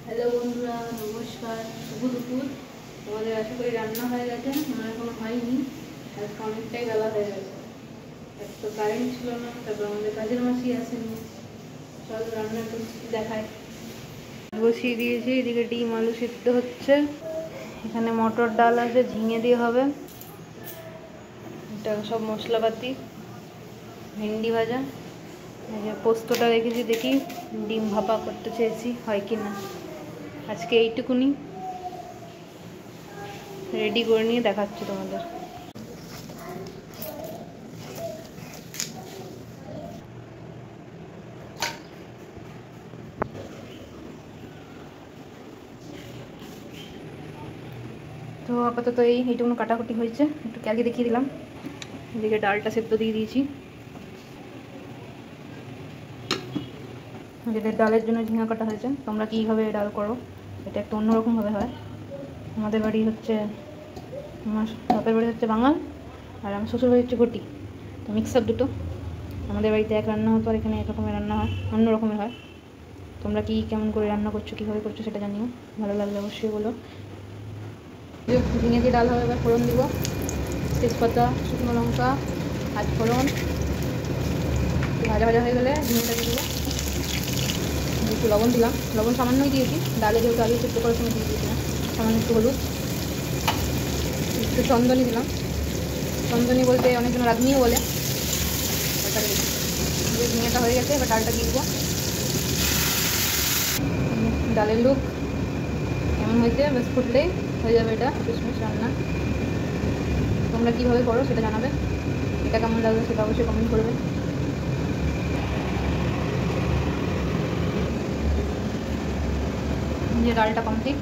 Hello বন্ধুরা, নমস্কার, শুভ দুপুর। তোমাদের আশা করি রান্না হয়ে গেছে। আমার এখনো হয়নি, আজকে অনেকটাই বেলা হয়ে গেছে। এক তো কারেন্ট ছিল না, তারপর আমাদের কাজের মাসি আসেনি। চলো রান্না একটু দেখায়। বসিয়ে দিয়েছি, এদিকে ডিম আলু সিদ্ধ হচ্ছে, এখানে মটর ডাল আছে, ঝিঙে দিয়ে হবে, এটা সব মশলাপাতি, ভেন্ডি ভাজা, এই যে পোস্তটা রেখেছি, দেখি ডিম ভাপা করতে চেয়েছি হয় কি না। আজকে এইটুকুনি রেডি করে নিয়ে দেখাচ্ছি তোমাদের। তো আপাতত এইটুকুনো কাটাকুটি হয়েছে, একটু ক্যালি দেখিয়ে দিলাম। এদিকে ডালটা সেদ্ধ দিয়ে দিয়েছি, যেটা ডালের জন্য ঝিঙা কাটা হয়েছে। তোমরা কীভাবে ডাল করো, এটা একটু অন্যরকমভাবে হয়। আমাদের বাড়ি হচ্ছে, আমার বাপের বাড়ি হচ্ছে বাঙাল, আর আমার শ্বশুর বাড়ি হচ্ছে ঘটি, তো মিক্সার দুটো। আমাদের বাড়িতে এক রান্না হতো, আর এখানে এক রকমের রান্না হয়, অন্য রকমের হয়। তোমরা কি কেমন করে রান্না করছো, কীভাবে করছো সেটা জানিও, ভালো লাগলে অবশ্যই বলো। ঝিঙে দিয়ে ডাল হবে, এবার ফোড়ন দিব, তেজপাতা, শুকনো লঙ্কা, আজ ফোড়ন ভাজা ভাজা হয়ে গেলে ঝিঙেটা দিয়ে দেবো। একটু লবণ দিলাম, লবণ সামান্যই দিয়েছি, ডালে যেহেতু আলু সেদ্ধ করার সময় দিয়ে দিয়েছিলাম। সামান্য একটু হলুদ, একটু চন্দনী দিলাম। চন্দনী বলতে অনেকজন রাঁধুনিও বলে। ওটা দিয়ে ঝিঙেটা হয়ে গেছে, এবার ডালটা দিয়ে দেবো। ডালের লুক এমন হয়েছে, বেশ ফুটলেই হয়ে যাবে এটা শেষমেশ রান্না। তোমরা কীভাবে করো সেটা জানাবে, এটা কেমন লাগবে সেটা অবশ্যই কমেন্ট করবে। যে ডালটা কমপ্লিট।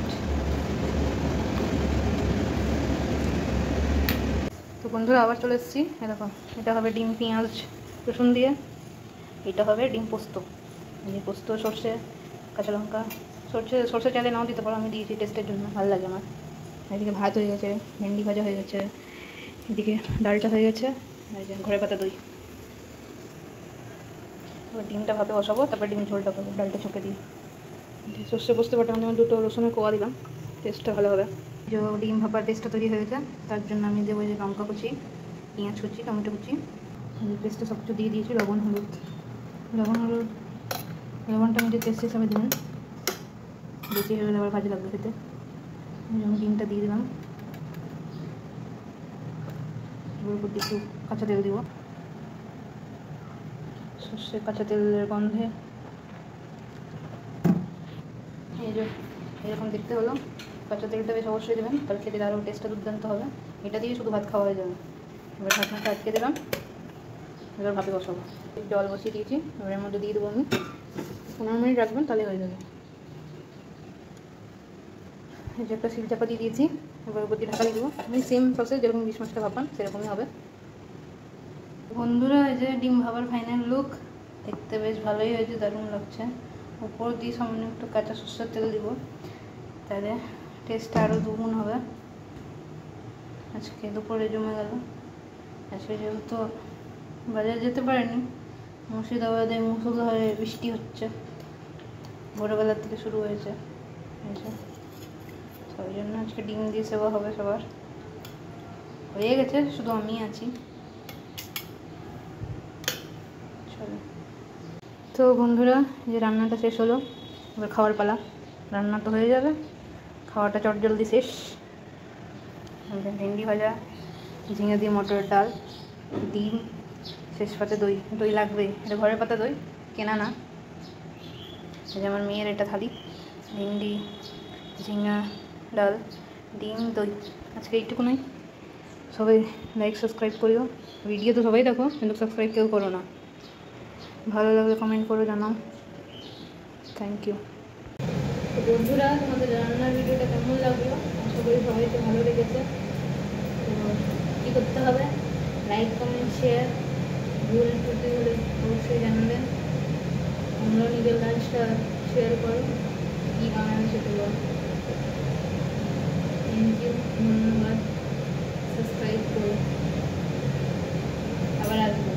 তো বন্ধুরা আবার চলে এসেছি, এরকম এটা হবে ডিম পেঁয়াজ রসুন দিয়ে, এটা হবে ডিম পোস্ত। এই পোস্ত সর্ষে কাঁচা লঙ্কা, সর্ষে চালে নাও দিতে পারো, আমি দিয়েছি টেস্টের জন্য, ভালো লাগে আমার। এদিকে ভাত হয়ে গেছে, ভেন্ডি ভাজা হয়ে গেছে, এদিকে ডালটা হয়ে গেছে, এই যে ঘরে পাতা দই। এবার ডিমটা ভাবে বসাবো, তারপর ডিম ঝোলটা করবো ডালটা ছুঁকে দিয়ে। সর্ষে পোস্ত বাটা আমি দুটো রসুনের কোয়া দিলাম, টেস্টটা ভালো হবে। যে ডিম ভাপার টেস্টটা তৈরি হয়ে গেছে, তার জন্য আমি দেবো যে লঙ্কা কুচি, পেঁয়াজ কুচি, টমেটো কুচি, পেস্টটা সব কিছু দিয়ে দিয়েছি। লবণটা আমি যে টেস্ট হিসাবে দেবেন, বেশি হয়ে গেলে আবার ভাজি লাগবে খেতে। আমি ডিমটা দিয়ে দিলাম, এবার উপর দিয়ে একটু কাঁচা তেল দিব, সর্ষে কাঁচা তেলের গন্ধে এই যে এরকম দেখতে হলো। কাঁচা তেলটা বেশ অবশ্যই দেবেন, তাহলে খেতে আরও টেস্টটা দুর্দান্ত হবে। এটা দিয়ে শুধু ভাত খাওয়া হয়ে যাবে। এবার ঢাকনাটা আটকে দিলাম, এবার ভাপে বসাবো। জল বসিয়ে দিয়েছি, এবার এর মধ্যে দিয়ে দেবো আমি। 15 মিনিট রাখবেন, তাহলে হয়ে যাবে। এই যে একটা সিল চাপা দিয়ে দিয়েছি, এবার উপর দিয়ে ঢাকা দিয়ে দেবো। আমি সেম প্রসেস যেরকম ইলিশ মাছটা ভাপান সেরকমই হবে। বন্ধুরা এই যে ডিম ভাবার ফাইনাল লুক, দেখতে বেশ ভালোই হয়েছে, দারুণ লাগছে। উপর দিয়ে সামান্য একটু কাঁচা সর্ষের তেল দিব, তাহলে টেস্টটা আরও দুগুণ হবে। আজকে দুপুরে জমে গেল। আজকে যেহেতু বাজারে যেতে পারেনি, মুর্শিদাবাদে মুষলধারে বৃষ্টি হচ্ছে, ভোরবেলার থেকে শুরু হয়েছে, ওই জন্য আজকে ডিম দিয়ে সেবা হবে সবার। হয়ে গেছে, শুধু আমি আছি। চলো, তো বন্ধুরা যে রান্নাটা শেষ হলো, এবার খাওয়ার পালা। রান্না তো হয়ে যাবে, খাওয়াটা চটজলদি শেষ। ভেন্ডি ভাজা, ঝিঙে দিয়ে মটরের ডাল, ডিম, শেষ পাতে দই। দই লাগবেই, এটা ঘরের পাতা দই, কেনা না। এই যে আমার মেয়ের এটা থালি, ভেন্ডি, ঝিঙা, ডাল, ডিম, দই। আজকে এইটুকুনই। সবাই লাইক সাবস্ক্রাইব করিও। ভিডিও তো সবাই দেখো, কিন্তু সাবস্ক্রাইব কেউ করো না। ভালো লাগলে কমেন্ট করো, জানাও। Thank you. বন্ধুরা তোমাদের রান্নার ভিডিওটা কেমন লাগলো, আশা করি সবাইকে ভালো লেগেছে। তো কী করতে হবে, লাইক কমেন্ট শেয়ার, ভুল ত্রুটি হলে অবশ্যই জানাবেন। তোমরাও নিজের লাঞ্চটা শেয়ার করো, কী বানাবে সেগুলো। থ্যাংক ইউ, ধন্যবাদ। সাবস্ক্রাইব করো, আবার আসবো।